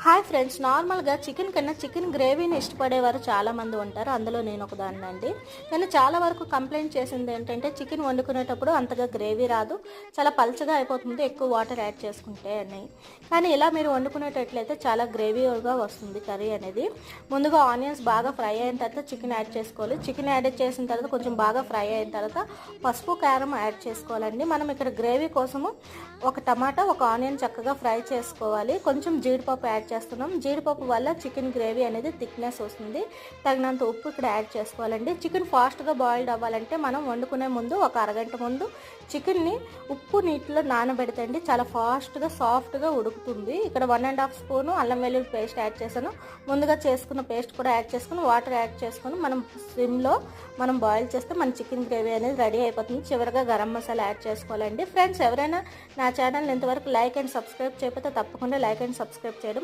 Hi friends, నార్మల్గా chicken కన్నా chicken గ్రేవీని ఇష్టపడేవారు చాలామంది ఉంటారు. అందులో నేను ఒకదాన్ని అండి. నేను చాలా వరకు కంప్లైంట్ చేసింది ఏంటంటే చికెన్ వండుకునేటప్పుడు అంతగా గ్రేవీ రాదు, చాలా పల్చగా అయిపోతుంది ఎక్కువ వాటర్ యాడ్ చేసుకుంటే అని. కానీ ఇలా మీరు వండుకునేటట్లయితే చాలా గ్రేవీగా వస్తుంది కర్రీ అనేది. ముందుగా ఆనియన్స్ బాగా ఫ్రై అయిన తర్వాత చికెన్ యాడ్ చేసుకోవాలి. చికెన్ యాడ్ చేసిన తర్వాత కొంచెం బాగా ఫ్రై అయిన తర్వాత పసుపు కారం యాడ్ చేసుకోవాలండి. మనం ఇక్కడ గ్రేవీ కోసము ఒక టమాటా, ఒక ఆనియన్ చక్కగా ఫ్రై చేసుకోవాలి. కొంచెం జీడిపప్పు యాడ్ చేస్తున్నాం. జీడిపప్పు వల్ల చికెన్ గ్రేవీ అనేది థిక్నెస్ వస్తుంది. తగినంత ఉప్పు ఇక్కడ యాడ్ చేసుకోవాలండి. చికెన్ ఫాస్ట్గా బాయిల్డ్ అవ్వాలంటే మనం వండుకునే ముందు ఒక అరగంట ముందు చికెన్ని ఉప్పు నీటిలో నానబెడతండి, చాలా ఫాస్ట్గా సాఫ్ట్గా ఉడుకుతుంది. ఇక్కడ 1.5 స్పూను అల్లం వెల్లుల్లి పేస్ట్ యాడ్ చేశాను. ముందుగా చేసుకున్న పేస్ట్ కూడా యాడ్ చేసుకుని వాటర్ యాడ్ చేసుకుని మనం సిమ్లో బాయిల్ చేస్తే మన చికెన్ గ్రేవీ అనేది రెడీ అయిపోతుంది. చివరిగా గరం మసాలా యాడ్ చేసుకోవాలండి. ఫ్రెండ్స్, ఎవరైనా నా ఛానల్ని ఇంతవరకు లైక్ అండ్ సబ్స్క్రైబ్ చేయకపోతే తప్పకుండా లైక్ అండ్ సబ్స్క్రైబ్ చేయడం